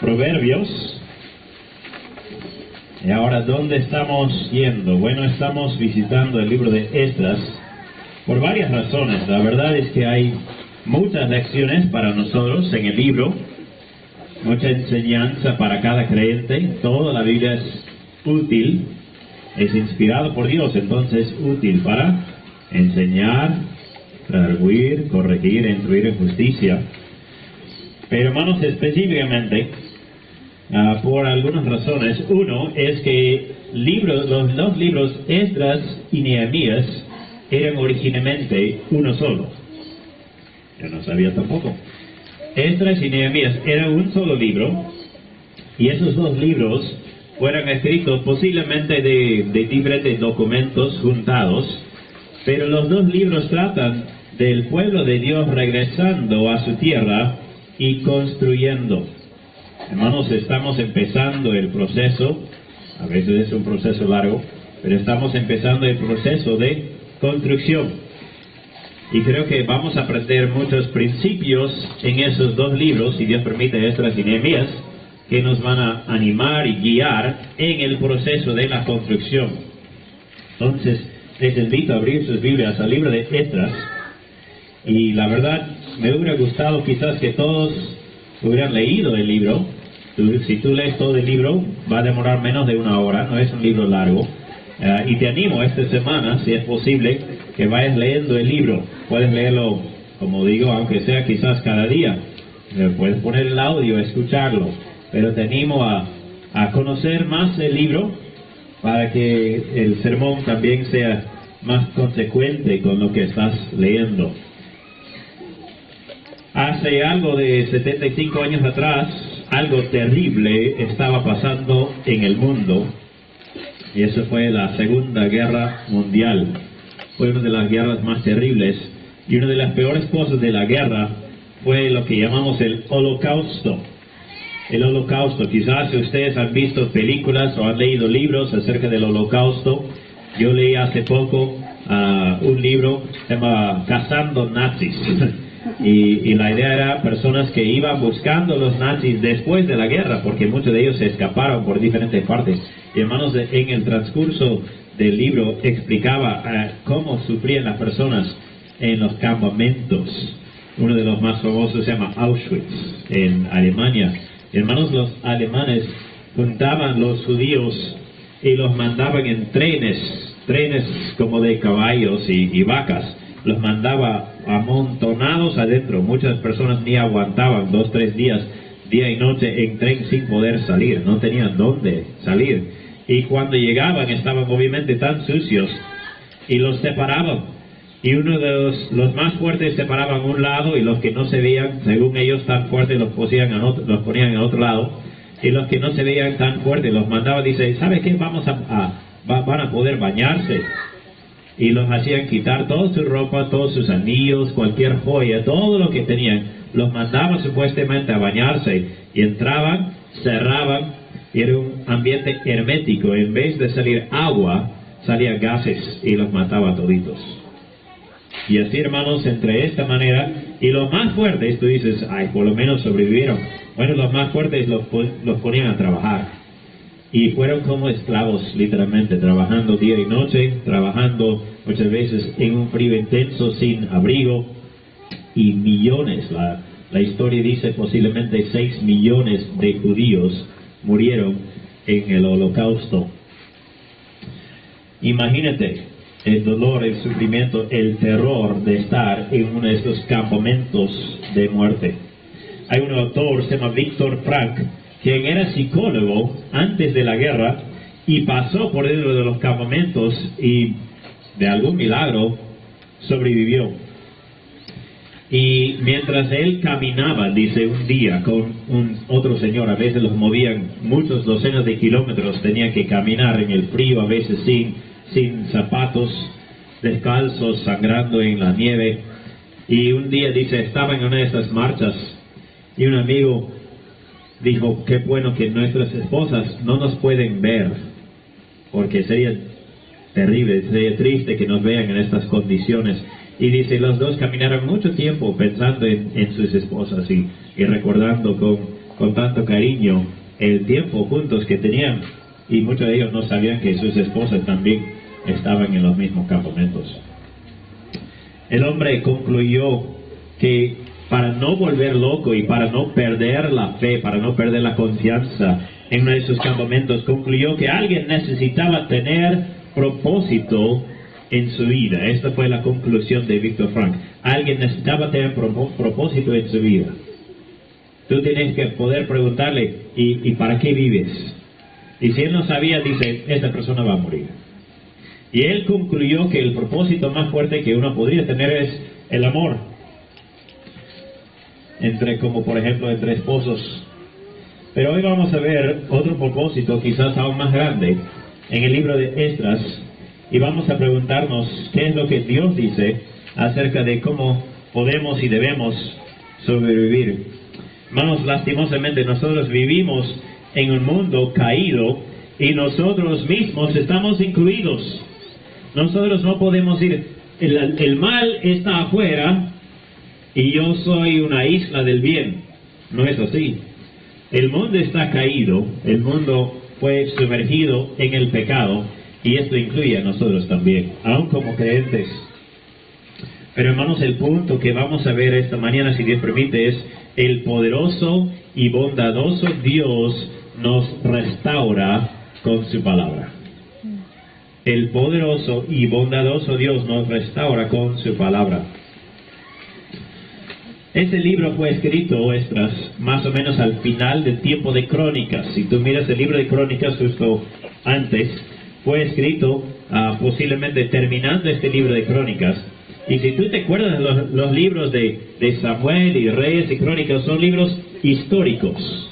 Proverbios. Y ahora, ¿dónde estamos yendo? Bueno, estamos visitando el libro de Esdras por varias razones. La verdad es que hay muchas lecciones para nosotros en el libro, mucha enseñanza para cada creyente. Toda la Biblia es útil, es inspirado por Dios, entonces útil para enseñar, redarguir, corregir, instruir en justicia. Pero hermanos, específicamente, por algunas razones. Uno es que los dos libros, Esdras y Nehemías, eran originalmente uno solo. Yo no sabía tampoco. Esdras y Nehemías eran un solo libro, y esos dos libros fueron escritos posiblemente de diferentes documentos juntados, pero los dos libros tratan del pueblo de Dios regresando a su tierra y construyendo. Hermanos, estamos empezando el proceso, a veces es un proceso largo, pero estamos empezando el proceso de construcción. Y creo que vamos a aprender muchos principios en esos dos libros, si Dios permite, Esdras y Nehemías, que nos van a animar y guiar en el proceso de la construcción. Entonces, les invito a abrir sus Biblias al libro de Esdras, y la verdad, me hubiera gustado quizás que todos hubieran leído el libro. Si tú lees todo el libro, va a demorar menos de una hora, no es un libro largo. Y te animo esta semana, si es posible, que vayas leyendo el libro. Puedes leerlo, como digo, aunque sea quizás cada día. Puedes poner el audio, escucharlo. Pero te animo a conocer más el libro para que el sermón también sea más consecuente con lo que estás leyendo. Hace algo de 75 años atrás, algo terrible estaba pasando en el mundo, y eso fue la Segunda Guerra Mundial. Fue una de las guerras más terribles, y una de las peores cosas de la guerra fue lo que llamamos el Holocausto. El Holocausto, quizás ustedes han visto películas o han leído libros acerca del Holocausto. Yo leí hace poco un libro que se llama Cazando Nazis. Y la idea era personas que iban buscando los nazis después de la guerra, porque muchos de ellos se escaparon por diferentes partes. Y hermanos, en el transcurso del libro explicaba cómo sufrían las personas en los campamentos. Uno de los más famosos se llama Auschwitz, en Alemania. Y hermanos, los alemanes juntaban los judíos y los mandaban en trenes como de caballos y vacas. Los mandaba amontonados adentro. Muchas personas ni aguantaban 2-3 días, día y noche en tren sin poder salir. No tenían dónde salir. Y cuando llegaban estaban obviamente tan sucios y los separaban. Y uno de los más fuertes separaban a un lado, y los que no se veían, según ellos, tan fuertes los ponían en otro lado. Y los que no se veían tan fuertes los mandaban. Dice, ¿sabe qué? Van a poder bañarse. Y los hacían quitar toda su ropa, todos sus anillos, cualquier joya, todo lo que tenían. Los mandaban supuestamente a bañarse, y entraban, cerraban, y era un ambiente hermético. En vez de salir agua, salían gases y los mataba toditos. Y así, hermanos, entre esta manera, y los más fuertes, tú dices, ay, por lo menos sobrevivieron. Bueno, los más fuertes los ponían a trabajar. Y fueron como esclavos, literalmente, trabajando día y noche, trabajando muchas veces en un frío intenso, sin abrigo, y millones, la historia dice posiblemente 6 millones de judíos murieron en el Holocausto. Imagínate el dolor, el sufrimiento, el terror de estar en uno de estos campamentos de muerte. Hay un autor, se llama Viktor Frankl, quien era psicólogo antes de la guerra y pasó por dentro de los campamentos y de algún milagro sobrevivió. Y mientras él caminaba, dice, un día con otro señor, a veces los movían muchos docenas de kilómetros, tenían que caminar en el frío, a veces sin zapatos, descalzos, sangrando en la nieve. Y un día, dice, estaba en una de estas marchas y un amigo dijo, qué bueno que nuestras esposas no nos pueden ver, porque sería terrible, sería triste que nos vean en estas condiciones. Y dice, los dos caminaron mucho tiempo pensando en sus esposas y recordando con tanto cariño el tiempo juntos que tenían, y muchos de ellos no sabían que sus esposas también estaban en los mismos campamentos. El hombre concluyó que para no volver loco y para no perder la fe, para no perder la confianza en uno de sus campamentos, concluyó que alguien necesitaba tener propósito en su vida. Esta fue la conclusión de Víctor Frank. Alguien necesitaba tener propósito en su vida. Tú tienes que poder preguntarle, ¿y para qué vives? Y si él no sabía, dice, esta persona va a morir. Y él concluyó que el propósito más fuerte que uno podría tener es el amor. Como por ejemplo entre esposos. Pero hoy vamos a ver otro propósito, quizás aún más grande, en el libro de Esdras, y vamos a preguntarnos qué es lo que Dios dice acerca de cómo podemos y debemos sobrevivir. Hermanos, lastimosamente nosotros vivimos en un mundo caído y nosotros mismos estamos incluidos. Nosotros no podemos ir, el mal está afuera y yo soy una isla del bien. No es así. El mundo está caído, el mundo fue sumergido en el pecado, y esto incluye a nosotros también, aún como creyentes. Pero hermanos, el punto que vamos a ver esta mañana, si Dios permite, es el poderoso y bondadoso Dios nos restaura con su palabra. El poderoso y bondadoso Dios nos restaura con su palabra. Este libro fue escrito, Esdras, más o menos al final del tiempo de Crónicas. Si tú miras el libro de Crónicas justo antes, fue escrito posiblemente terminando este libro de Crónicas. Y si tú te acuerdas, los libros de Samuel y Reyes y Crónicas son libros históricos.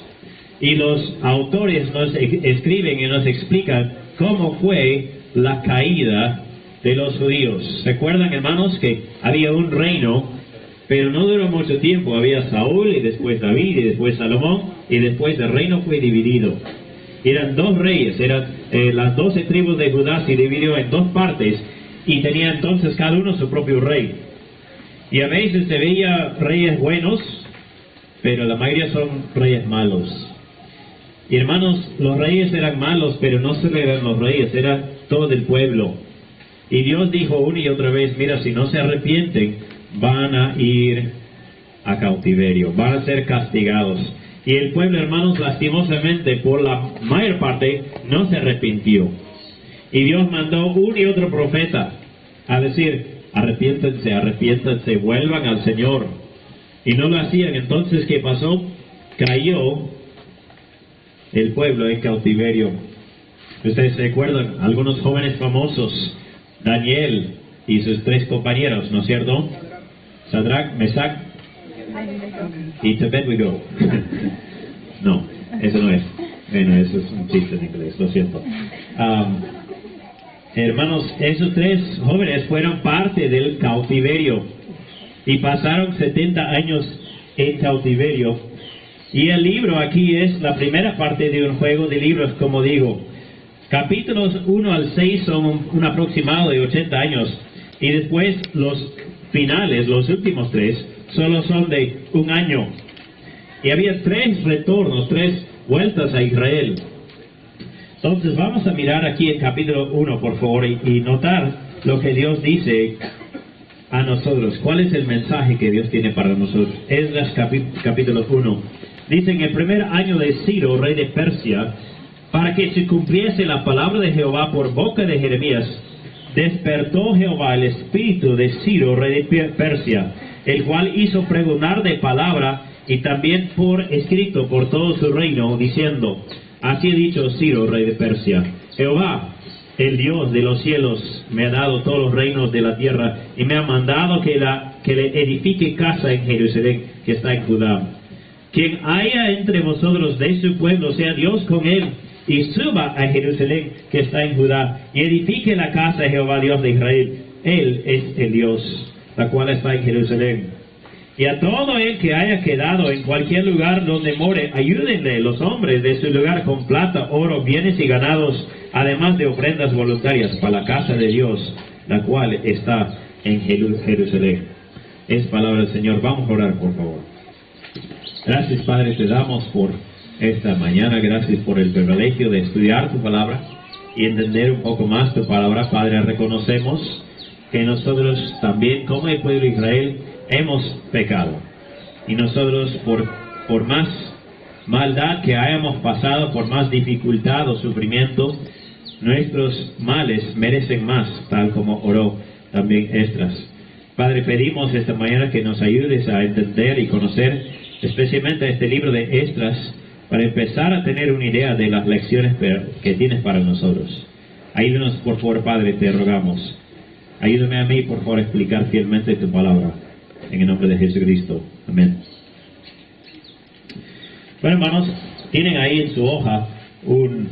Y los autores nos escriben y nos explican cómo fue la caída de los judíos. ¿Se acuerdan, hermanos, que había un reino? Pero no duró mucho tiempo. Había Saúl y después David y después Salomón, y después el reino fue dividido. Eran dos reyes, las 12 tribus de Judá se dividió en dos partes y tenía entonces cada uno su propio rey. Y a veces se veía reyes buenos, pero la mayoría son reyes malos. Y hermanos, los reyes eran malos, pero no solo eran los reyes, era todo el pueblo. Y Dios dijo una y otra vez, mira, si no se arrepienten, van a ir a cautiverio, van a ser castigados. Y el pueblo, hermanos, lastimosamente, por la mayor parte, no se arrepintió. Y Dios mandó un y otro profeta a decir, arrepiéntense, arrepiéntense, vuelvan al Señor. Y no lo hacían. Entonces, ¿qué pasó? Cayó el pueblo en cautiverio. Ustedes se acuerdan, algunos jóvenes famosos, Daniel y sus 3 compañeros, ¿no es cierto? Sadrach, Mesach y Abednego. No, eso no es. Bueno, eso es un chiste en inglés, lo siento. Hermanos, esos 3 jóvenes fueron parte del cautiverio y pasaron 70 años en cautiverio. Y el libro aquí es la primera parte de un juego de libros, como digo. Capítulos 1 al 6 son un aproximado de 80 años. Y después los finales, los últimos 3, solo son de 1 año. Y había 3 retornos, 3 vueltas a Israel. Entonces vamos a mirar aquí el capítulo 1, por favor, y notar lo que Dios dice a nosotros. ¿Cuál es el mensaje que Dios tiene para nosotros? Esdras capítulo 1. Dice, en el primer año de Ciro, rey de Persia, para que se cumpliese la palabra de Jehová por boca de Jeremías, despertó Jehová el espíritu de Ciro, rey de Persia, el cual hizo pregonar de palabra y también por escrito por todo su reino, diciendo, así ha dicho Ciro, rey de Persia, Jehová, el Dios de los cielos, me ha dado todos los reinos de la tierra y me ha mandado que le edifique casa en Jerusalén, que está en Judá. Quien haya entre vosotros de su pueblo, sea Dios con él, y suba a Jerusalén, que está en Judá, y edifique la casa de Jehová, Dios de Israel. Él es el Dios, la cual está en Jerusalén. Y a todo el que haya quedado en cualquier lugar donde more, ayúdenle los hombres de su lugar con plata, oro, bienes y ganados, además de ofrendas voluntarias para la casa de Dios, la cual está en Jerusalén. Es palabra del Señor. Vamos a orar, por favor. Gracias, Padre, te damos por esta mañana. Gracias por el privilegio de estudiar tu palabra y entender un poco más tu palabra. Padre, reconocemos que nosotros también, como el pueblo de Israel, hemos pecado. Y nosotros, por más maldad que hayamos pasado, por más dificultad o sufrimiento, nuestros males merecen más, tal como oró también Esdras. Padre, pedimos esta mañana que nos ayudes a entender y conocer especialmente este libro de Esdras, para empezar a tener una idea de las lecciones que tienes para nosotros. Ayúdanos, por favor, Padre, te rogamos. Ayúdame a mí, por favor, a explicar fielmente tu palabra. En el nombre de Jesucristo. Amén. Bueno, hermanos, tienen ahí en su hoja un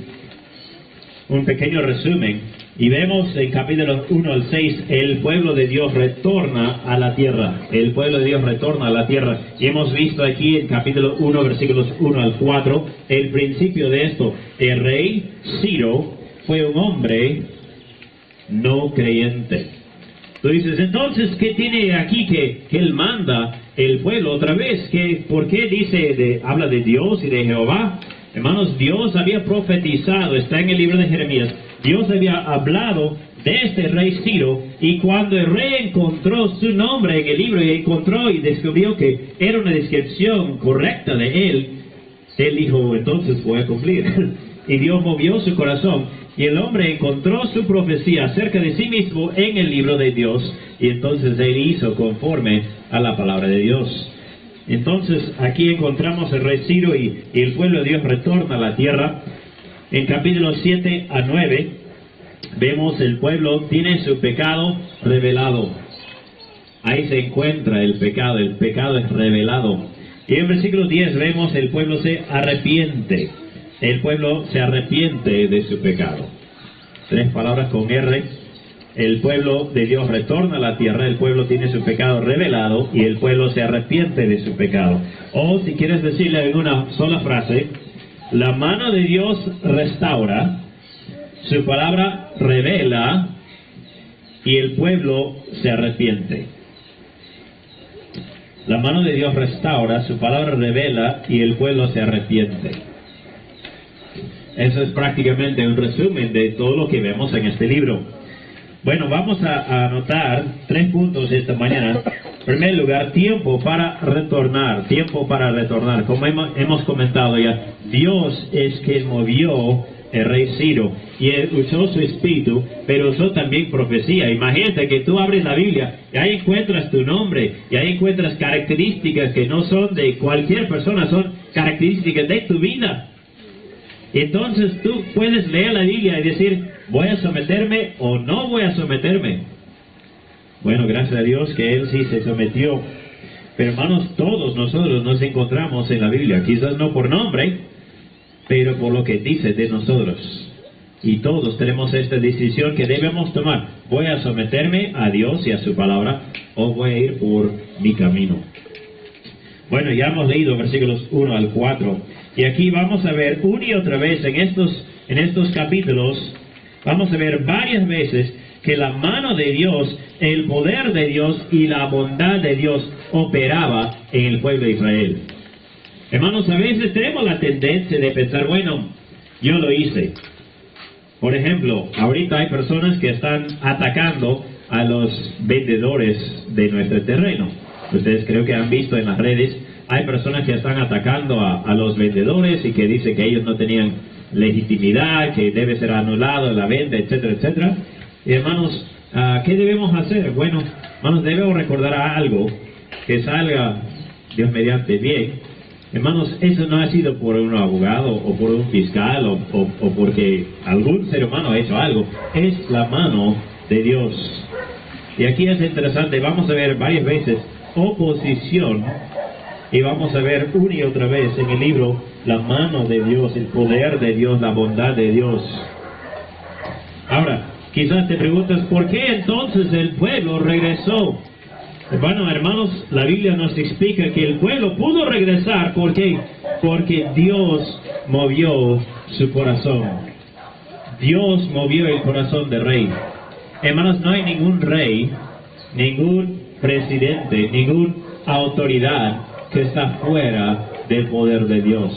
pequeño resumen. Y vemos en capítulos 1 al 6, el pueblo de Dios retorna a la tierra. El pueblo de Dios retorna a la tierra. Y hemos visto aquí en capítulo 1, versículos 1 al 4, el principio de esto. El rey Ciro fue un hombre no creyente. Tú dices, entonces, ¿qué tiene aquí que él manda el pueblo otra vez? ¿Por qué habla de Dios y de Jehová? Hermanos, Dios había profetizado, está en el libro de Jeremías. Dios había hablado de este rey Ciro, y cuando el rey encontró su nombre en el libro y encontró y descubrió que era una descripción correcta de él dijo, entonces voy a cumplir. Y Dios movió su corazón, y el hombre encontró su profecía acerca de sí mismo en el libro de Dios, y entonces él hizo conforme a la palabra de Dios. Entonces aquí encontramos el rey Ciro y el pueblo de Dios retorna a la tierra. En capítulos 7 a 9 vemos el pueblo tiene su pecado revelado. Ahí se encuentra el pecado es revelado. Y en versículo 10 vemos el pueblo se arrepiente. El pueblo se arrepiente de su pecado. 3 palabras con R. El pueblo de Dios retorna a la tierra, el pueblo tiene su pecado revelado y el pueblo se arrepiente de su pecado. O si quieres decirle en una sola frase, la mano de Dios restaura, su palabra revela y el pueblo se arrepiente. La mano de Dios restaura, su palabra revela y el pueblo se arrepiente. Eso es prácticamente un resumen de todo lo que vemos en este libro. Bueno, vamos a anotar 3 puntos esta mañana. En primer lugar, tiempo para retornar. Tiempo para retornar. Como hemos comentado ya, Dios es quien movió el rey Ciro y él usó su espíritu, pero usó también profecía. Imagínate que tú abres la Biblia y ahí encuentras tu nombre y ahí encuentras características que no son de cualquier persona, son características de tu vida. Entonces tú puedes leer la Biblia y decir, ¿voy a someterme o no voy a someterme? Bueno, gracias a Dios que Él sí se sometió. Pero hermanos, todos nosotros nos encontramos en la Biblia, quizás no por nombre, pero por lo que dice de nosotros. Y todos tenemos esta decisión que debemos tomar. ¿Voy a someterme a Dios y a su palabra o voy a ir por mi camino? Bueno, ya hemos leído versículos 1 al 4. Y aquí vamos a ver una y otra vez en estos capítulos, vamos a ver varias veces que la mano de Dios, el poder de Dios y la bondad de Dios operaba en el pueblo de Israel. Hermanos, a veces tenemos la tendencia de pensar, bueno, yo lo hice. Por ejemplo, ahorita hay personas que están atacando a los vendedores de nuestro terreno. Ustedes creo que han visto en las redes, hay personas que están atacando a los vendedores y que dicen que ellos no tenían legitimidad, que debe ser anulado la venta, etcétera, etcétera. Y hermanos, ¿qué debemos hacer? Bueno, hermanos, debemos recordar algo que salga Dios mediante bien. Hermanos, eso no ha sido por un abogado o por un fiscal o porque algún ser humano ha hecho algo. Es la mano de Dios. Y aquí es interesante, vamos a ver varias veces oposición. Y vamos a ver una y otra vez en el libro la mano de Dios, el poder de Dios, la bondad de Dios. Ahora, quizás te preguntas, ¿por qué entonces el pueblo regresó? Bueno, hermanos, la Biblia nos explica que el pueblo pudo regresar. ¿Por qué? Porque Dios movió su corazón. Dios movió el corazón del rey. Hermanos, no hay ningún rey, ningún presidente, ninguna autoridad que está fuera del poder de Dios.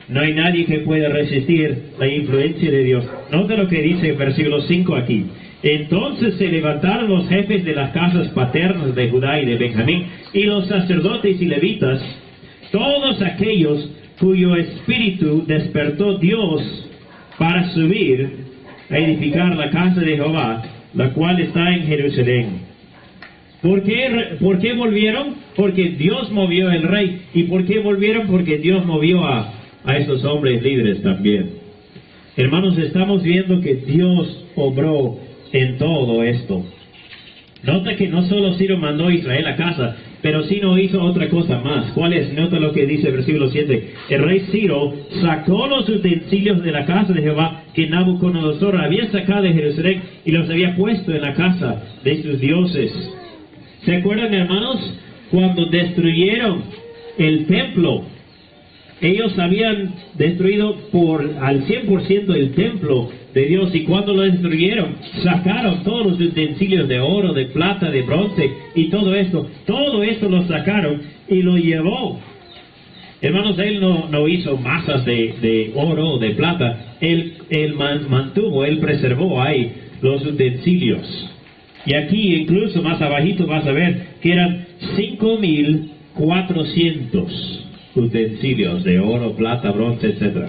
No hay nadie que pueda resistir la influencia de Dios. Nota lo que dice el versículo 5 aquí. Entonces se levantaron los jefes de las casas paternas de Judá y de Benjamín, y los sacerdotes y levitas, todos aquellos cuyo espíritu despertó Dios para subir a edificar la casa de Jehová, la cual está en Jerusalén. ¿Por qué volvieron? Porque Dios movió el rey. ¿Y por qué volvieron? Porque Dios movió a esos hombres líderes también. Hermanos, estamos viendo que Dios obró en todo esto. Nota que no solo Ciro mandó a Israel a casa, pero Ciro hizo otra cosa más. ¿Cuál es? Nota lo que dice el versículo 7. El rey Ciro sacó los utensilios de la casa de Jehová que Nabucodonosor había sacado de Jerusalén y los había puesto en la casa de sus dioses. ¿Se acuerdan, hermanos? Cuando destruyeron el templo, ellos habían destruido al 100% el templo de Dios, y cuando lo destruyeron, sacaron todos los utensilios de oro, de plata, de bronce, y todo esto lo sacaron y lo llevó. Hermanos, él no hizo masas de oro o de plata, él mantuvo, él preservó ahí los utensilios. Y aquí, incluso más abajito, vas a ver que eran 5,400 utensilios de oro, plata, bronce, etc.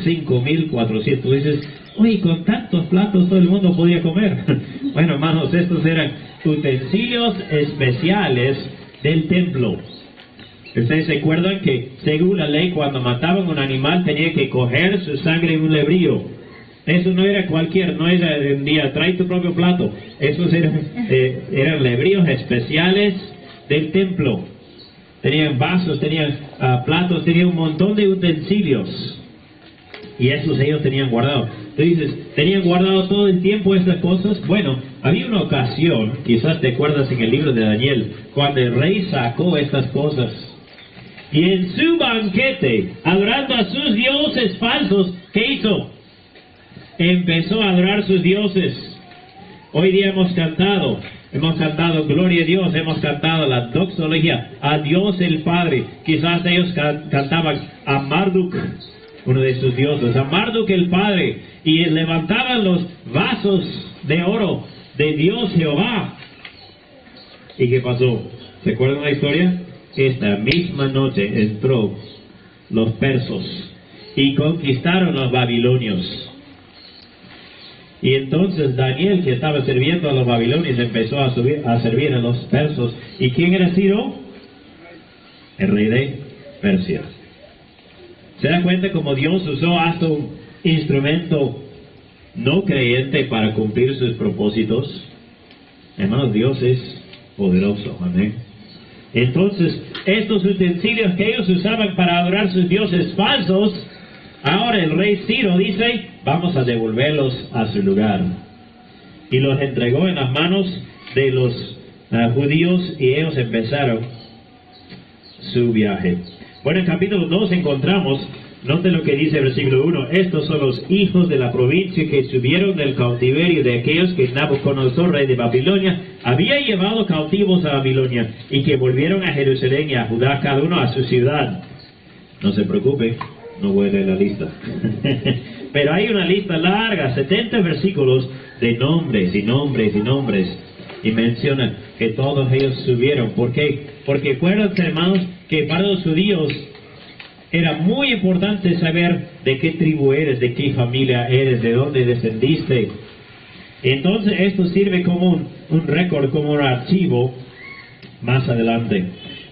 5,400. Dices, oye, con tantos platos todo el mundo podía comer. Bueno, hermanos, estos eran utensilios especiales del templo. Ustedes se acuerdan que, según la ley, cuando mataban un animal, tenía que coger su sangre en un lebrillo. Eso no era no era un día, trae tu propio plato. Esos eran lebrillos especiales del templo. Tenían vasos, tenían platos, tenían un montón de utensilios. Y esos ellos tenían guardado. Tú dices, ¿tenían guardado todo el tiempo estas cosas? Bueno, había una ocasión, quizás te acuerdas en el libro de Daniel, cuando el rey sacó estas cosas. Y en su banquete, adorando a sus dioses falsos, ¿qué hizo? Empezó a adorar sus dioses. Hoy día hemos cantado Gloria a Dios, hemos cantado la doxología, a Dios el Padre. Quizás ellos cantaban a Marduk, uno de sus dioses, a Marduk el Padre, y levantaban los vasos de oro de Dios Jehová. ¿Y qué pasó? ¿Se acuerdan la historia? Esta misma noche entró los persos y conquistaron los babilonios. Y entonces Daniel, que estaba sirviendo a los babilonios, empezó a servir a los persos. ¿Y quién era Ciro? El rey de Persia. ¿Se da cuenta cómo Dios usó hasta un instrumento no creyente para cumplir sus propósitos? Hermanos, Dios es poderoso. Amén. Entonces, estos utensilios que ellos usaban para adorar sus dioses falsos, ahora el rey Ciro dice, vamos a devolverlos a su lugar. Y los entregó en las manos de los judíos, y ellos empezaron su viaje. Bueno, en capítulo 2 encontramos, note lo que dice el versículo 1, estos son los hijos de la provincia que subieron del cautiverio de aquellos que Nabucodonosor, rey de Babilonia, había llevado cautivos a Babilonia, y que volvieron a Jerusalén y a Judá, cada uno a su ciudad. No se preocupe, no voy a leer la lista. Pero hay una lista larga, 70 versículos de nombres y nombres y nombres. Y menciona que todos ellos subieron. ¿Por qué? Porque acuérdense, hermanos, que para los judíos era muy importante saber de qué tribu eres, de qué familia eres, de dónde descendiste. Entonces esto sirve como un récord, como un archivo más adelante.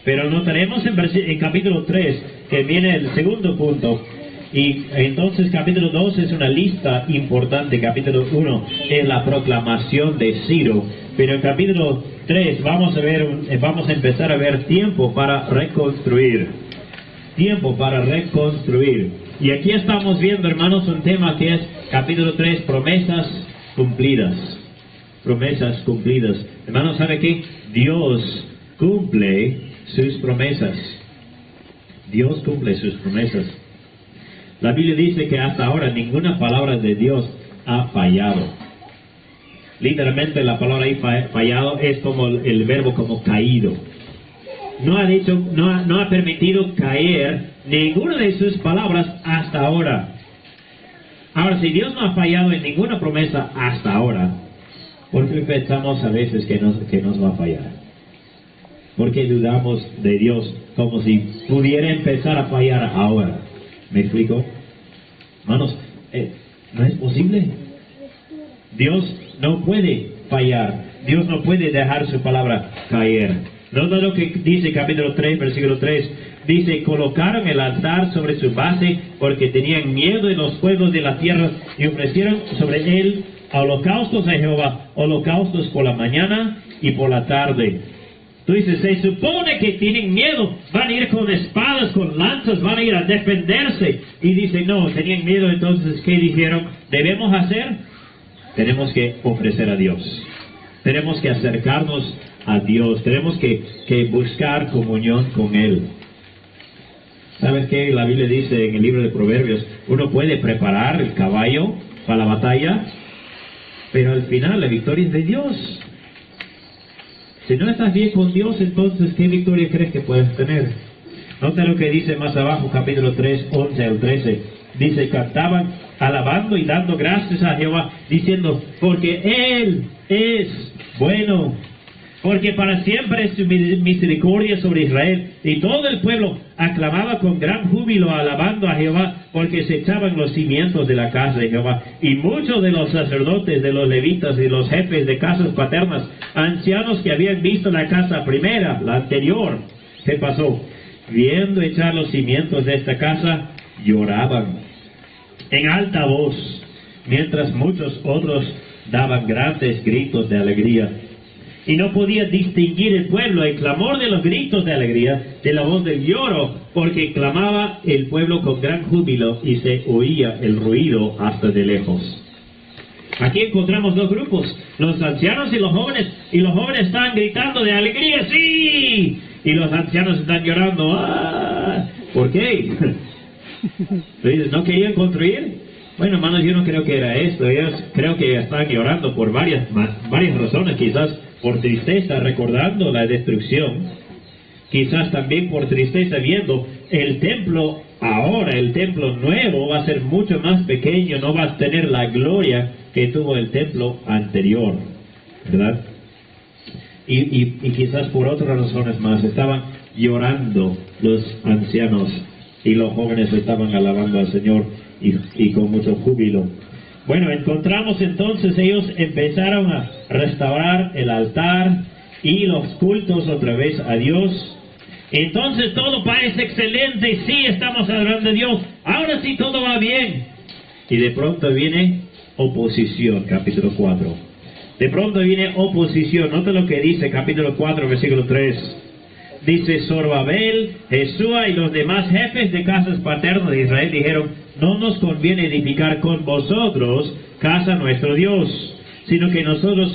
Pero notaremos en capítulo 3 que viene el segundo punto. Y entonces capítulo 2 es una lista importante. Capítulo 1 es la proclamación de Ciro. Pero en capítulo 3 vamos a empezar a ver tiempo para reconstruir. Tiempo para reconstruir. Y aquí estamos viendo, hermanos, un tema que es capítulo 3, promesas cumplidas. Promesas cumplidas. Hermanos, ¿sabe qué? Dios cumple sus promesas. Dios cumple sus promesas. La Biblia dice que hasta ahora ninguna palabra de Dios ha fallado. Literalmente la palabra ahí fallado es como el verbo como caído. no ha permitido caer ninguna de sus palabras hasta ahora. Ahora, si Dios no ha fallado en ninguna promesa hasta ahora, ¿por qué pensamos a veces que nos va a fallar? ¿Por qué dudamos de Dios como si pudiera empezar a fallar ahora? ¿Me explico? Hermanos, no es posible. Dios no puede fallar. Dios no puede dejar su palabra caer. Nota lo que dice capítulo 3, versículo 3. Dice, colocaron el altar sobre su base porque tenían miedo de los pueblos de la tierra y ofrecieron sobre él holocaustos a Jehová, holocaustos por la mañana y por la tarde. Tú dices, se supone que tienen miedo, van a ir con espadas, con lanzas, van a ir a defenderse. Y dice, no, tenían miedo. Entonces, ¿qué dijeron? ¿Debemos hacer? Tenemos que ofrecer a Dios. Tenemos que acercarnos a Dios. Tenemos que buscar comunión con Él. ¿Sabes qué? La Biblia dice en el libro de Proverbios, uno puede preparar el caballo para la batalla, pero al final la victoria es de Dios. Si no estás bien con Dios, entonces, ¿qué victoria crees que puedes tener? Nota lo que dice más abajo, capítulo 3, 11 al 13. Dice, cantaban, alabando y dando gracias a Jehová, diciendo, porque Él es bueno, porque para siempre es su misericordia sobre Israel. Y todo el pueblo aclamaba con gran júbilo, alabando a Jehová, porque se echaban los cimientos de la casa de Jehová. Y muchos de los sacerdotes, de los levitas y los jefes de casas paternas, ancianos que habían visto la casa primera, la anterior, ¿qué pasó? Viendo echar los cimientos de esta casa, lloraban en alta voz, mientras muchos otros daban grandes gritos de alegría. Y no podía distinguir el pueblo el clamor de los gritos de alegría de la voz del lloro, porque clamaba el pueblo con gran júbilo y se oía el ruido hasta de lejos. Aquí encontramos dos grupos, los ancianos y los jóvenes están gritando de alegría, ¡sí! Y los ancianos están llorando, ¡ah! ¿Por qué? Entonces, ¿no querían construir? Bueno, hermanos, yo no creo que era esto. Ellos creo que están llorando por varias razones, quizás por tristeza recordando la destrucción, quizás también por tristeza viendo el templo ahora, el templo nuevo va a ser mucho más pequeño, no va a tener la gloria que tuvo el templo anterior, ¿verdad? Y quizás por otras razones más, estaban llorando los ancianos y los jóvenes estaban alabando al Señor y con mucho júbilo. Bueno, encontramos entonces ellos empezaron a restaurar el altar y los cultos otra vez a Dios. Entonces todo parece excelente, sí, estamos adorando a Dios, ahora sí todo va bien. Y de pronto viene oposición, capítulo 4. De pronto viene oposición, nota lo que dice capítulo 4, versículo 3. Dice, Zorobabel, Jesúa y los demás jefes de casas paternas de Israel dijeron, no nos conviene edificar con vosotros casa nuestro Dios, sino que nosotros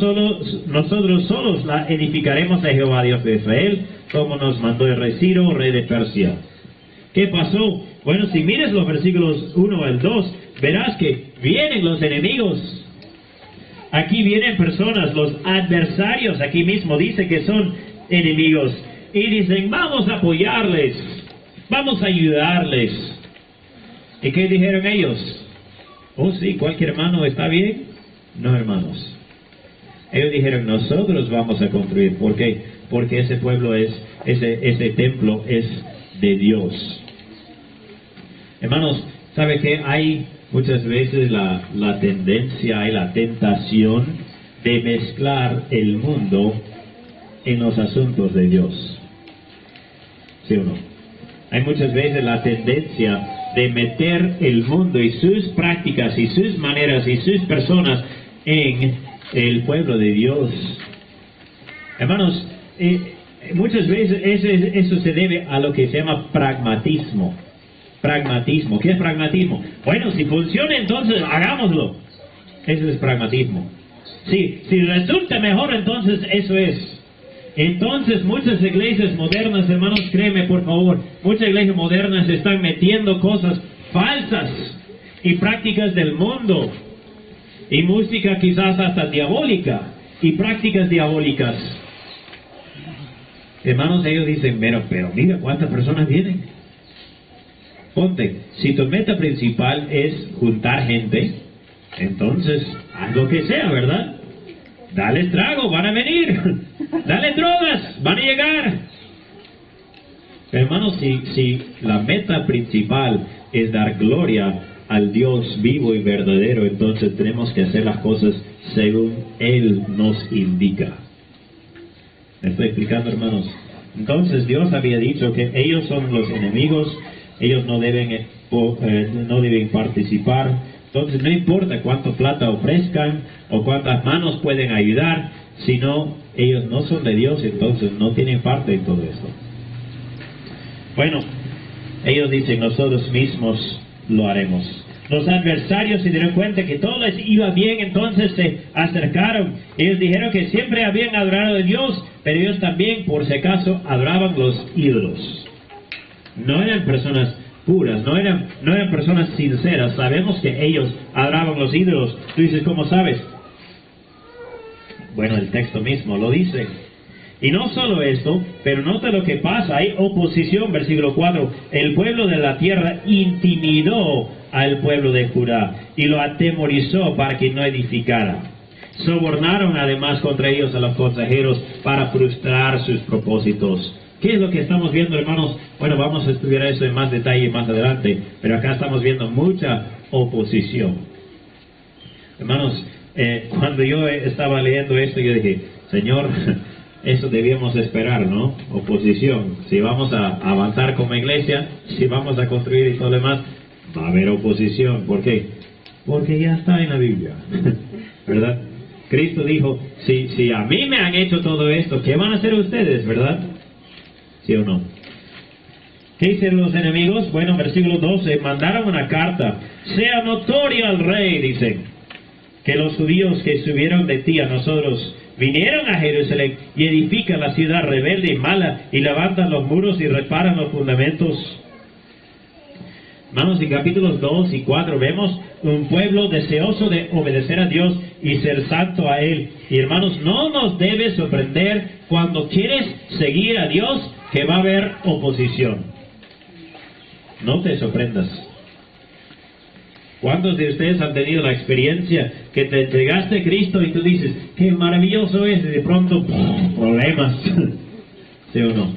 solos la edificaremos a Jehová Dios de Israel, como nos mandó el rey Ciro, rey de Persia. ¿Qué pasó? Bueno, si mires los versículos 1 al 2, verás que vienen los enemigos. Aquí vienen personas, los adversarios, aquí mismo dice que son enemigos. Y dicen, vamos a apoyarles, vamos a ayudarles. ¿Y qué dijeron ellos? Oh sí, cualquier hermano está bien. No, hermanos. Ellos dijeron, nosotros vamos a construir. ¿Por qué? Porque ese pueblo ese templo es de Dios. Hermanos, ¿sabe qué? Hay muchas veces la tendencia, hay la tentación de mezclar el mundo en los asuntos de Dios. ¿Sí o no? Hay muchas veces la tendencia de meter el mundo y sus prácticas y sus maneras y sus personas en el pueblo de Dios. Hermanos, muchas veces eso se debe a lo que se llama pragmatismo. Pragmatismo. ¿Qué es pragmatismo? Bueno, si funciona, entonces hagámoslo. Eso es pragmatismo. Sí, si resulta mejor, entonces eso es. Entonces muchas iglesias modernas, hermanos, créeme por favor, muchas iglesias modernas están metiendo cosas falsas y prácticas del mundo y música quizás hasta diabólica y prácticas diabólicas. Hermanos, ellos dicen, pero mira cuántas personas vienen. Ponte, si tu meta principal es juntar gente, entonces haz lo que sea, ¿verdad? Dale trago, van a venir. Dale drogas, van a llegar. Hermanos, si la meta principal es dar gloria al Dios vivo y verdadero, entonces tenemos que hacer las cosas según Él nos indica. ¿Me estoy explicando, hermanos? Entonces Dios había dicho que ellos son los enemigos, ellos no deben participar. Entonces no importa cuánto plata ofrezcan o cuántas manos pueden ayudar, sino ellos no son de Dios, entonces no tienen parte en todo esto. Bueno, ellos dicen, nosotros mismos lo haremos. Los adversarios se dieron cuenta que todo les iba bien, entonces se acercaron. Ellos dijeron que siempre habían adorado a Dios, pero ellos también, por si acaso, adoraban los ídolos. No eran personas puras, no eran personas sinceras. Sabemos que ellos adoraban los ídolos. Tú dices, ¿cómo sabes? Bueno, el texto mismo lo dice. Y no solo esto, pero nota lo que pasa. Hay oposición, versículo 4. El pueblo de la tierra intimidó al pueblo de Judá y lo atemorizó para que no edificara. Sobornaron además contra ellos a los consejeros para frustrar sus propósitos. ¿Qué es lo que estamos viendo, hermanos? Bueno, vamos a estudiar eso en más detalle más adelante, pero acá estamos viendo mucha oposición. Hermanos, cuando yo estaba leyendo esto, yo dije, Señor, eso debíamos esperar, ¿no? Oposición. Si vamos a avanzar como iglesia, si vamos a construir y todo lo demás, va a haber oposición. ¿Por qué? Porque ya está en la Biblia, ¿verdad? Cristo dijo, si a mí me han hecho todo esto, ¿qué van a hacer ustedes, verdad? ¿Sí o no? ¿Qué hicieron los enemigos? Bueno, versículo 12, mandaron una carta. Sea notorio al rey, dicen, que los judíos que subieron de ti a nosotros vinieron a Jerusalén y edifican la ciudad rebelde y mala y levantan los muros y reparan los fundamentos. Hermanos, en capítulos 2 y 4 vemos un pueblo deseoso de obedecer a Dios y ser santo a Él. Y hermanos, no nos debe sorprender cuando quieres seguir a Dios que va a haber oposición. No te sorprendas. ¿Cuántos de ustedes han tenido la experiencia que te entregaste a Cristo y tú dices, qué maravilloso es, y de pronto, problemas? ¿Sí o no?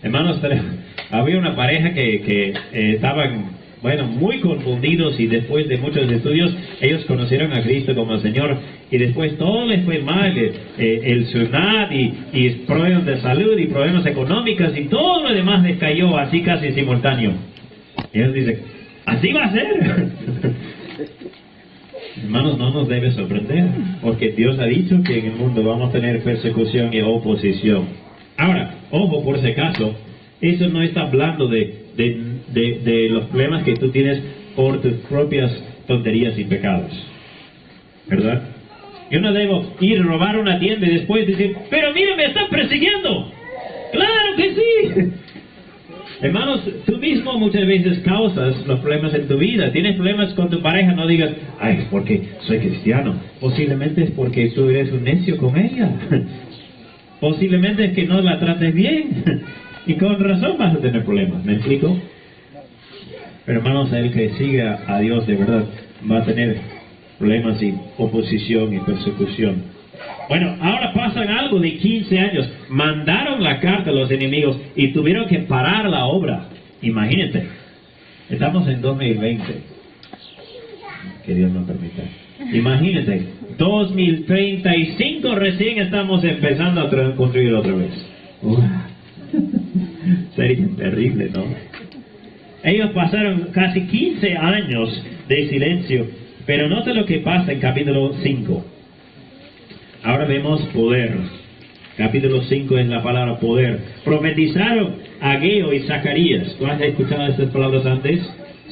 Hermanos, había una pareja que estaban, muy confundidos, y después de muchos estudios, ellos conocieron a Cristo como Señor, y después todo les fue mal, el SUNAT, y problemas de salud, y problemas económicos, y todo lo demás les cayó así casi simultáneo. Y ellos dicen, así va a ser. Hermanos, no nos debe sorprender, porque Dios ha dicho que en el mundo vamos a tener persecución y oposición. Ahora, ojo, por si acaso, eso no está hablando de los problemas que tú tienes por tus propias tonterías y pecados, ¿verdad? Yo no debo ir a robar una tienda y después decir, pero mira, me están persiguiendo. ¡Claro que sí! Hermanos, tú mismo muchas veces causas los problemas en tu vida. Tienes problemas con tu pareja, no digas, ay, es porque soy cristiano. Posiblemente es porque tú eres un necio con ella. Posiblemente es que no la trates bien. Y con razón vas a tener problemas, ¿me explico? Pero hermanos, el que siga a Dios de verdad va a tener problemas y oposición y persecución. Bueno, ahora pasan algo de 15 años. Mandaron la carta a los enemigos y tuvieron que parar la obra. Imagínate, estamos en 2020. Que Dios nos permita. Imagínate, 2035 recién estamos empezando a construir otra vez. Sería terrible, ¿no? Ellos pasaron casi 15 años de silencio, pero nota lo que pasa en capítulo 5. Ahora vemos poder. Capítulo 5 es la palabra poder. Profetizaron Ageo y Zacarías. ¿Tú has escuchado estas palabras antes?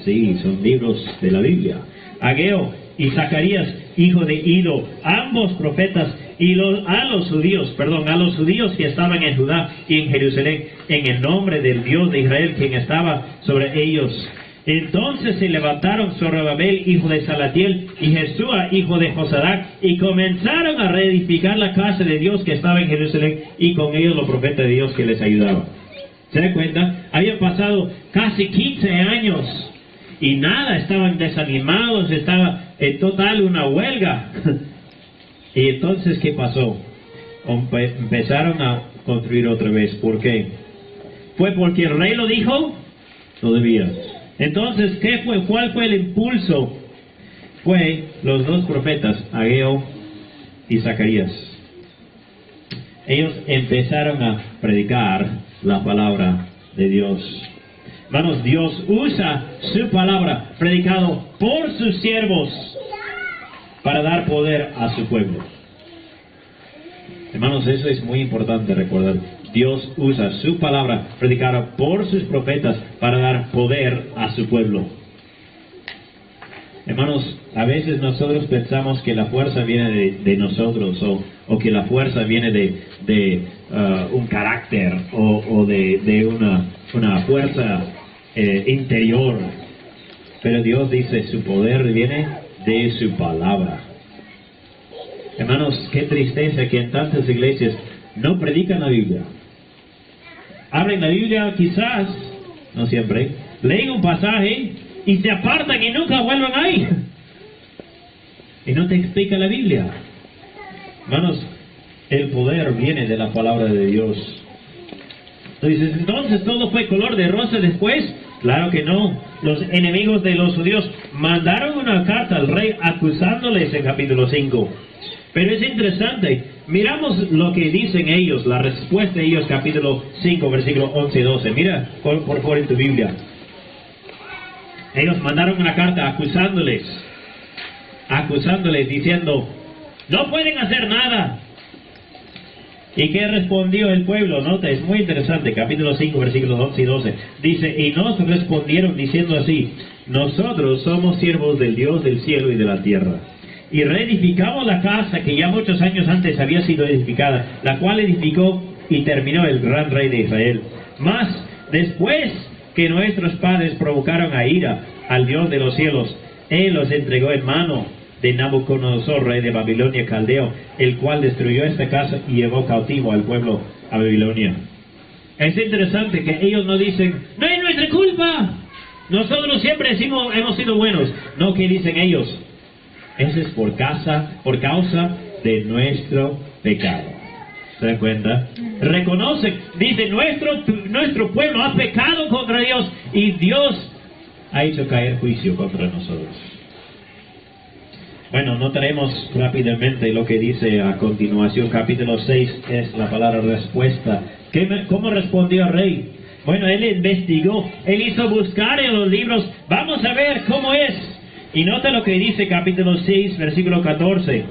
Sí, son libros de la Biblia. Ageo y Zacarías, hijo de Ido, ambos profetas, y a los judíos que estaban en Judá y en Jerusalén, en el nombre del Dios de Israel, quien estaba sobre ellos. Entonces se levantaron Zorobabel, hijo de Salatiel, y Jesúa, hijo de Josadac, y comenzaron a reedificar la casa de Dios que estaba en Jerusalén, y con ellos los profetas de Dios que les ayudaban. ¿Se dan cuenta? Habían pasado casi 15 años, y nada, estaban desanimados, estaba en total una huelga. Y entonces, ¿qué pasó? Empezaron a construir otra vez. ¿Por qué? ¿Fue porque el rey lo dijo? Todavía. Entonces, ¿qué fue? ¿Cuál fue el impulso? Fue los dos profetas, Ageo y Zacarías. Ellos empezaron a predicar la palabra de Dios. Hermanos, Dios usa su palabra predicado por sus siervos para dar poder a su pueblo. Hermanos, eso es muy importante recordar. Dios usa su palabra predicada por sus profetas para dar poder a su pueblo. Hermanos, a veces nosotros pensamos que la fuerza viene de nosotros o que la fuerza viene de un carácter o de una fuerza interior. Pero Dios dice su poder viene de su palabra. Hermanos, qué tristeza que en tantas iglesias no predican la Biblia. Abren la Biblia quizás, no siempre, leen un pasaje y se apartan y nunca vuelven ahí. Y no te explica la Biblia. Hermanos, el poder viene de la palabra de Dios. Entonces, ¿todo fue color de rosa después? Claro que no. Los enemigos de los judíos mandaron una carta al rey acusándoles en capítulo 5. Pero es interesante, miramos lo que dicen ellos, la respuesta de ellos, capítulo 5, versículo 11 y 12. Mira, por favor, en tu Biblia. Ellos mandaron una carta acusándoles diciendo, no pueden hacer nada. ¿Y qué respondió el pueblo? Nota, es muy interesante, capítulo 5, versículos 11 y 12. Dice, y nos respondieron diciendo así, nosotros somos siervos del Dios del cielo y de la tierra. Y reedificamos la casa que ya muchos años antes había sido edificada, la cual edificó y terminó el gran rey de Israel. Mas, después que nuestros padres provocaron a ira al Dios de los cielos, Él los entregó en mano de Nabucodonosor, rey de Babilonia Caldeo, el cual destruyó esta casa y llevó cautivo al pueblo a Babilonia. Es interesante que ellos no dicen, no es nuestra culpa, nosotros siempre hemos sido buenos. No, ¿qué dicen ellos? Eso es por causa de nuestro pecado. ¿Se dan cuenta? Reconocen, dice, nuestro pueblo ha pecado contra Dios y Dios ha hecho caer juicio contra nosotros. Bueno, notaremos rápidamente lo que dice a continuación. Capítulo 6 es la palabra respuesta. ¿Cómo respondió el rey? Bueno, él investigó, él hizo buscar en los libros. Vamos a ver cómo es. Y nota lo que dice capítulo 6, versículo 14.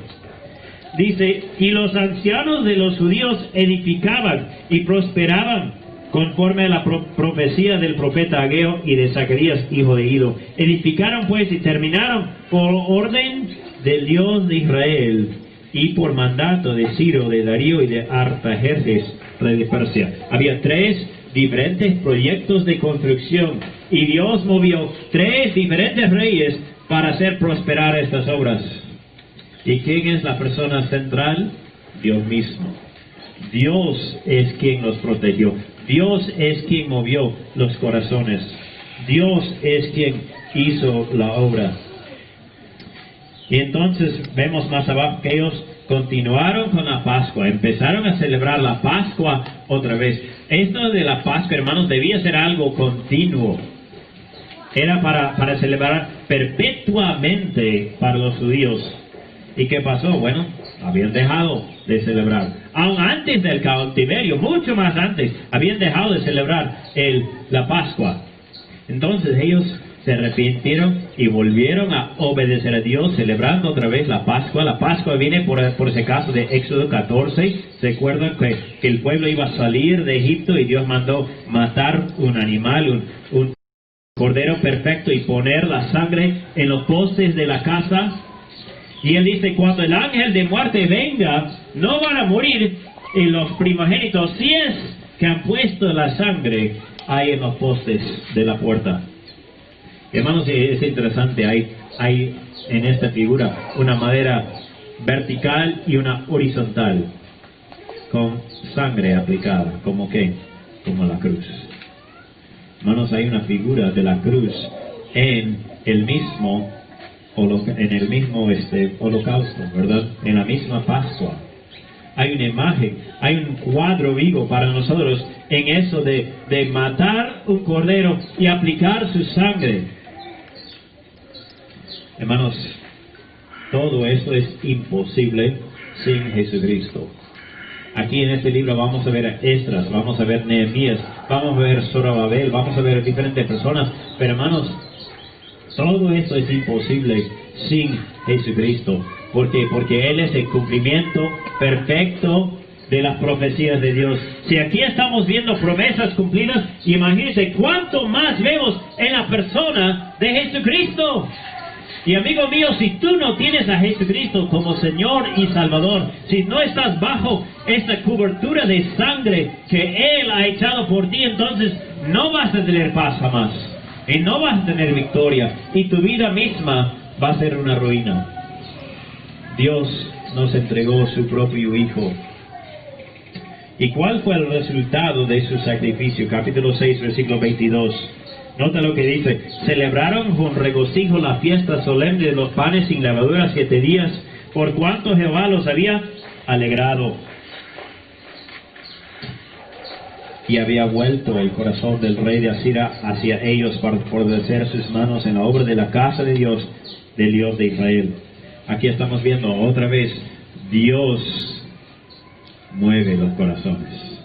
Dice, y los ancianos de los judíos edificaban y prosperaban conforme a la profecía del profeta Ageo y de Zacarías, hijo de Ido. Edificaron pues y terminaron por orden del Dios de Israel y por mandato de Ciro, de Darío y de Artajerjes, rey de Persia. Había 3 diferentes proyectos de construcción y Dios movió 3 diferentes reyes para hacer prosperar estas obras. ¿Y quién es la persona central? Dios mismo. Dios es quien los protegió. Dios es quien movió los corazones. Dios es quien hizo la obra. Y entonces vemos más abajo que ellos continuaron con la Pascua. Empezaron a celebrar la Pascua otra vez. Esto de la Pascua, hermanos, debía ser algo continuo. Era para celebrar perpetuamente para los judíos. ¿Y qué pasó? Bueno, habían dejado de celebrar. Aún antes del cautiverio, mucho más antes, habían dejado de celebrar la Pascua. Entonces ellos se arrepintieron y volvieron a obedecer a Dios, celebrando otra vez la Pascua. La Pascua viene por ese caso de Éxodo 14. ¿Se acuerdan que el pueblo iba a salir de Egipto y Dios mandó matar un animal, un cordero perfecto y poner la sangre en los postes de la casa? Y él dice, cuando el ángel de muerte venga, no van a morir en los primogénitos si es que han puesto la sangre ahí en los postes de la puerta. Hermanos, es interesante, hay en esta figura una madera vertical y una horizontal, con sangre aplicada, ¿como qué? Como la cruz. Hermanos, hay una figura de la cruz en el mismo holocausto, ¿verdad? En la misma Pascua. Hay una imagen, hay un cuadro vivo para nosotros en eso de matar un cordero y aplicar su sangre. Hermanos, todo eso es imposible sin Jesucristo. Aquí en este libro vamos a ver a Esdras, vamos a ver Nehemías, vamos a ver Zorobabel, vamos a ver diferentes personas, pero hermanos, todo eso es imposible sin Jesucristo. ¿Por qué? Porque Él es el cumplimiento perfecto de las profecías de Dios. Si aquí estamos viendo promesas cumplidas, imagínense cuánto más vemos en la persona de Jesucristo. Y amigo mío, si tú no tienes a Jesucristo como Señor y Salvador, si no estás bajo esta cobertura de sangre que Él ha echado por ti, entonces no vas a tener paz jamás. Y no vas a tener victoria. Y tu vida misma va a ser una ruina. Dios nos entregó su propio Hijo. ¿Y cuál fue el resultado de su sacrificio? Capítulo 6, versículo 22. Nota lo que dice: celebraron con regocijo la fiesta solemne de los panes sin levadura 7 días, por cuanto Jehová los había alegrado. Y había vuelto el corazón del rey de Asiria hacia ellos para fortalecer sus manos en la obra de la casa de Dios, del Dios de Israel. Aquí estamos viendo otra vez, Dios mueve los corazones.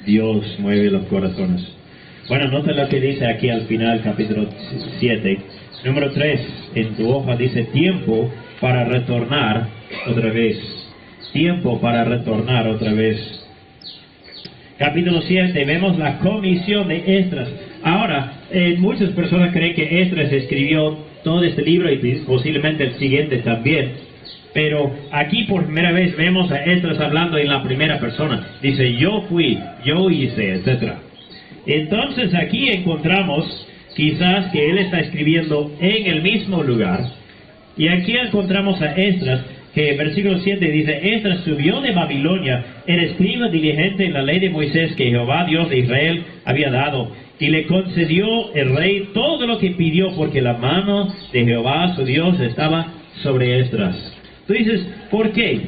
Dios mueve los corazones. Bueno, nota lo que dice aquí al final, capítulo 7. Número 3, en tu hoja dice tiempo para retornar otra vez. Tiempo para retornar otra vez. Capítulo 7, vemos la comisión de Esdras. Ahora, muchas personas creen que Esdras escribió todo este libro y posiblemente el siguiente también. Pero aquí por primera vez vemos a Esdras hablando en la primera persona. Dice, yo fui, yo hice, etc. Entonces aquí encontramos quizás que él está escribiendo en el mismo lugar. Y aquí encontramos a Esdras, que en versículo 7 dice, Esdras subió de Babilonia, el escriba diligente en la ley de Moisés que Jehová Dios de Israel había dado, y le concedió el rey todo lo que pidió, porque la mano de Jehová su Dios estaba sobre Esdras. Tú dices, ¿por qué?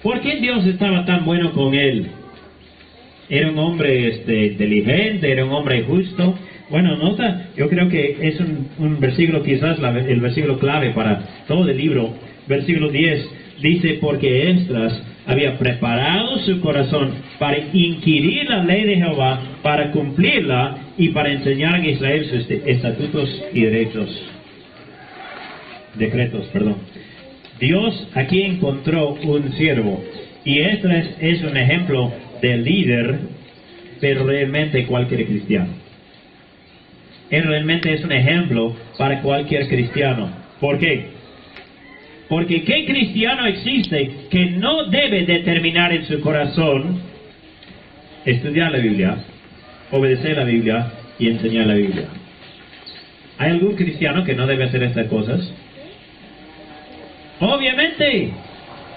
¿Por qué Dios estaba tan bueno con él? Era un hombre inteligente, era un hombre justo. Bueno, nota, yo creo que es un versículo, quizás el versículo clave para todo el libro. Versículo 10 dice, porque Esdras había preparado su corazón para inquirir la ley de Jehová, para cumplirla y para enseñar a Israel sus estatutos y decretos. Dios aquí encontró un siervo, y Esdras es un ejemplo de líder, pero realmente cualquier cristiano. Él realmente es un ejemplo para cualquier cristiano. ¿Por qué? Porque ¿qué cristiano existe que no debe determinar en su corazón estudiar la Biblia, obedecer la Biblia y enseñar la Biblia? ¿Hay algún cristiano que no debe hacer estas cosas? Obviamente,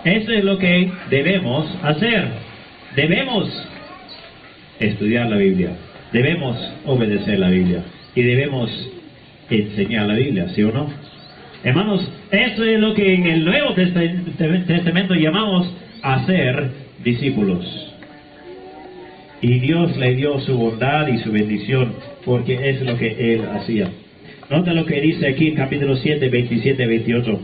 eso es lo que debemos hacer. Debemos estudiar la Biblia, debemos obedecer la Biblia y debemos enseñar la Biblia, ¿sí o no? Hermanos, eso es lo que en el Nuevo Testamento llamamos hacer discípulos. Y Dios le dio su bondad y su bendición, porque es lo que Él hacía. Nota lo que dice aquí en capítulo 7, 27, 28.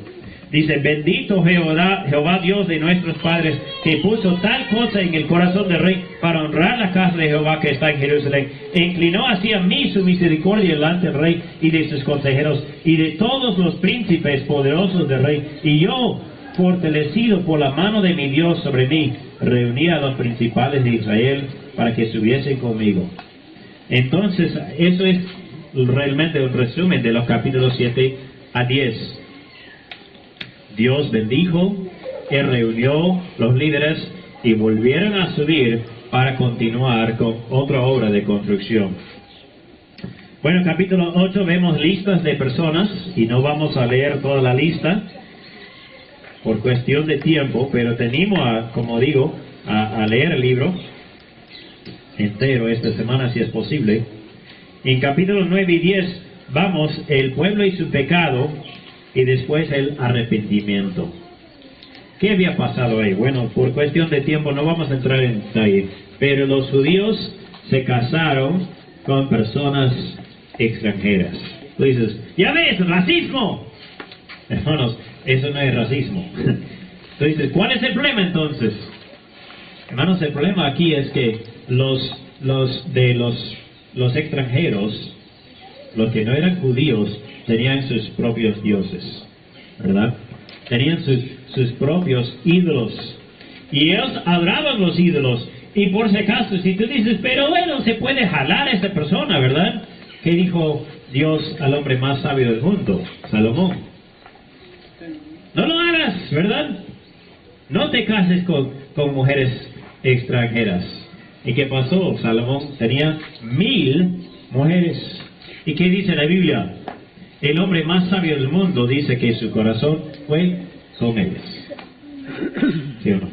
Dice, bendito Jehová Dios de nuestros padres, que puso tal cosa en el corazón del rey para honrar la casa de Jehová que está en Jerusalén. E inclinó hacia mí su misericordia delante del rey y de sus consejeros y de todos los príncipes poderosos del rey. Y yo, fortalecido por la mano de mi Dios sobre mí, reuní a los principales de Israel para que estuviesen conmigo. Entonces, eso es realmente un resumen de los capítulos 7 a 10. Dios bendijo, Él reunió los líderes y volvieron a subir para continuar con otra obra de construcción. Bueno, capítulo 8 vemos listas de personas y no vamos a leer toda la lista por cuestión de tiempo, pero tenemos, como digo, a leer el libro entero esta semana si es posible. En capítulos 9 y 10 vamos el pueblo y su pecado y después el arrepentimiento. ¿Qué había pasado ahí? Bueno, por cuestión de tiempo no vamos a entrar en detalle, pero los judíos se casaron con personas extranjeras. Tú dices, ya ves, racismo. Hermanos, eso no es racismo. Tú dices, ¿cuál es el problema entonces? Hermanos, el problema aquí es que los extranjeros, los que no eran judíos, tenían sus propios dioses, ¿verdad? Tenían sus propios ídolos. Y ellos adoraban los ídolos. Y por si acaso, si tú dices, pero bueno, se puede jalar a esta persona, ¿verdad? ¿Qué dijo Dios al hombre más sabio del mundo? Salomón. No lo hagas, ¿verdad? No te cases con mujeres extranjeras. ¿Y qué pasó? Salomón tenía 1000 mujeres. ¿Y qué dice la Biblia? El hombre más sabio del mundo dice que su corazón fue con ellas. ¿Sí o no?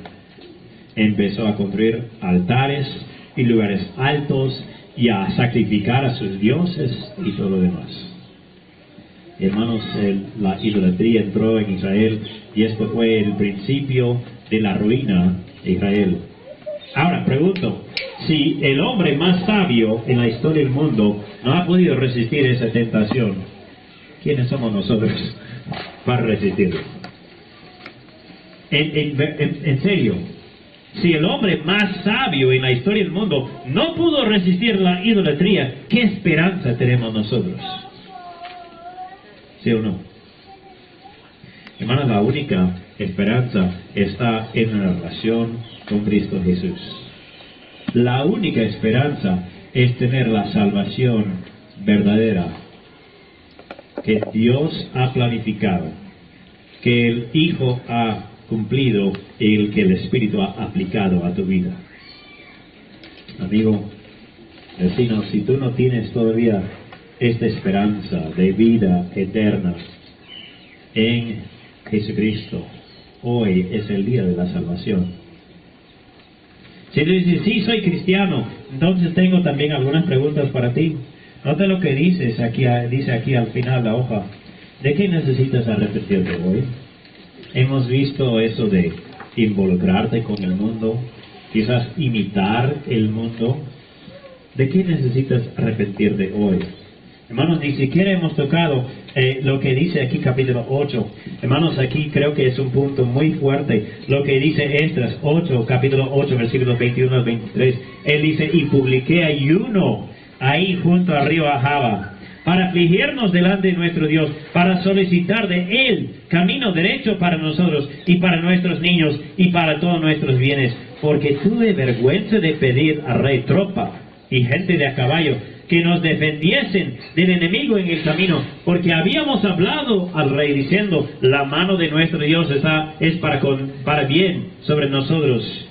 Empezó a construir altares y lugares altos y a sacrificar a sus dioses y todo lo demás. Hermanos, la idolatría entró en Israel y esto fue el principio de la ruina de Israel. Ahora, pregunto, si el hombre más sabio en la historia del mundo no ha podido resistir esa tentación, ¿quiénes somos nosotros para resistirlo? En serio, si el hombre más sabio en la historia del mundo no pudo resistir la idolatría, ¿qué esperanza tenemos nosotros? ¿Sí o no? Hermanos, la única esperanza está en la relación con Cristo Jesús. La única esperanza es tener la salvación verdadera que Dios ha planificado, que el Hijo ha cumplido y el que el Espíritu ha aplicado a tu vida. Amigo, vecino, si tú no tienes todavía esta esperanza de vida eterna en Jesucristo, hoy es el día de la salvación. Si tú dices, sí, soy cristiano, entonces tengo también algunas preguntas para ti. Nota lo que dice aquí al final la hoja. ¿De qué necesitas arrepentirte hoy? Hemos visto eso de involucrarte con el mundo, quizás imitar el mundo. ¿De qué necesitas arrepentirte hoy? Hermanos, ni siquiera hemos tocado lo que dice aquí capítulo 8. Hermanos, aquí creo que es un punto muy fuerte. Lo que dice Esdras 8, capítulo 8, versículos 21 al 23. Él dice, y publiqué ayuno ahí junto al río Ahava, para afligirnos delante de nuestro Dios, para solicitar de Él camino derecho para nosotros y para nuestros niños y para todos nuestros bienes, porque tuve vergüenza de pedir al rey tropa y gente de a caballo que nos defendiesen del enemigo en el camino, porque habíamos hablado al rey diciendo, la mano de nuestro Dios es para bien sobre nosotros,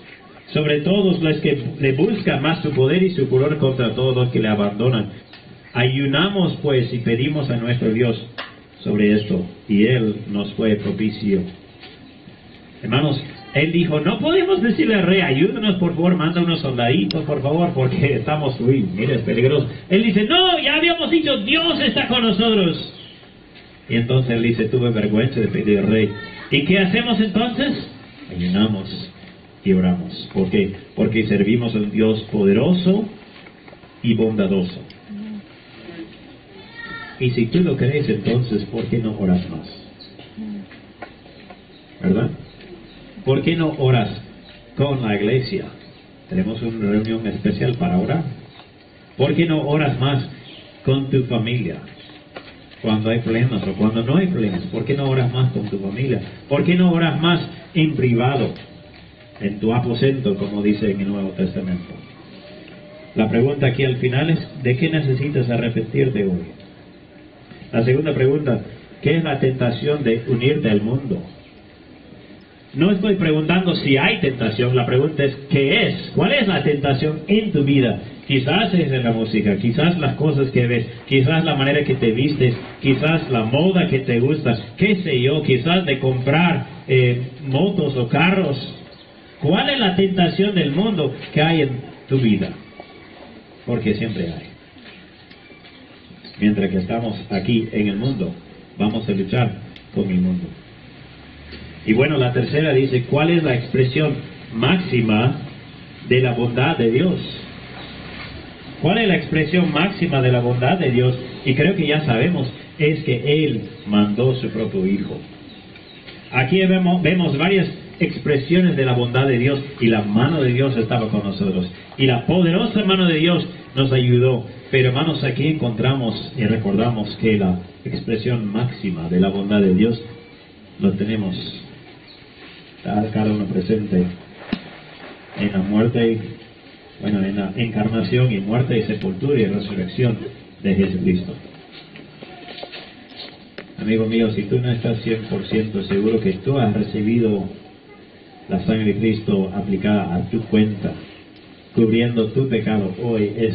sobre todos los que le buscan, más su poder y su furor contra todos los que le abandonan. Ayunamos pues y pedimos a nuestro Dios sobre esto, y Él nos fue propicio. Hermanos, Él dijo, no podemos decirle al rey, ayúdanos por favor, manda unos soldaditos por favor, porque estamos, mire, es peligroso. Él dice, no, ya habíamos dicho, Dios está con nosotros. Y entonces Él dice, tuve vergüenza de pedir al rey. ¿Y qué hacemos entonces? Ayunamos y oramos. ¿Por qué? Porque servimos a un Dios poderoso y bondadoso. Y si tú lo crees, entonces, ¿por qué no oras más? ¿Verdad? ¿Por qué no oras con la iglesia? Tenemos una reunión especial para orar. ¿Por qué no oras más con tu familia? Cuando hay problemas o cuando no hay problemas, ¿por qué no oras más con tu familia? ¿Por qué no oras más en privado, en tu aposento, como dice en el Nuevo Testamento? La pregunta aquí al final es, ¿de qué necesitas arrepentirte hoy? La segunda pregunta, ¿qué es la tentación de unirte al mundo? no estoy preguntando si hay tentación, la pregunta es ¿qué es? ¿Cuál es la tentación en tu vida? Quizás es en la música, quizás las cosas que ves, quizás la manera que te vistes, quizás la moda que te gusta, qué sé yo, quizás de comprar motos o carros. ¿Cuál es la tentación del mundo que hay en tu vida? Porque siempre hay. Mientras que estamos aquí en el mundo, vamos a luchar con el mundo. Y bueno, la tercera dice, ¿cuál es la expresión máxima de la bondad de Dios? ¿Cuál es la expresión máxima de la bondad de Dios? Y creo que ya sabemos, es que Él mandó su propio Hijo. Aquí vemos varias expresiones de la bondad de Dios, y la mano de Dios estaba con nosotros. Y la poderosa mano de Dios nos ayudó. Pero hermanos, aquí encontramos y recordamos que la expresión máxima de la bondad de Dios lo tenemos cada uno presente en la muerte, en la encarnación y muerte y sepultura y resurrección de Jesucristo. Amigo mío, si tú no estás 100% seguro que tú has recibido la sangre de Cristo aplicada a tu cuenta, cubriendo tu pecado, hoy es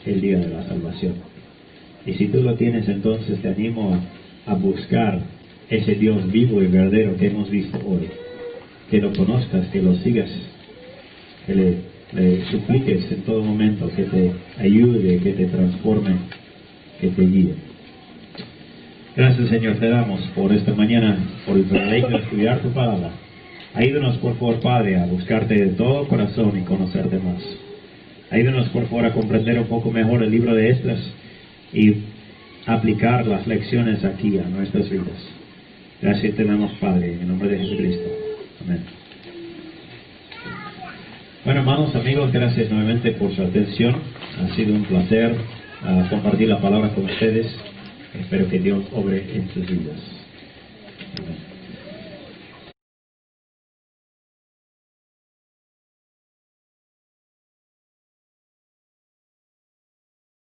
el día de la salvación. Y si tú lo tienes, entonces te animo a buscar ese Dios vivo y verdadero que hemos visto hoy. Que lo conozcas, que lo sigas, que le supliques en todo momento, que te ayude, que te transforme, que te guíe. Gracias, Señor, te damos por esta mañana, por el privilegio de estudiar tu palabra. Ayúdanos, por favor, Padre, a buscarte de todo corazón y conocerte más. Ayúdanos, por favor, a comprender un poco mejor el libro de Esdras y aplicar las lecciones aquí a nuestras vidas. Gracias te damos, Padre, en el nombre de Jesucristo. Amén. Bueno, hermanos, amigos, gracias nuevamente por su atención. Ha sido un placer compartir la palabra con ustedes. Espero que Dios obre en sus vidas.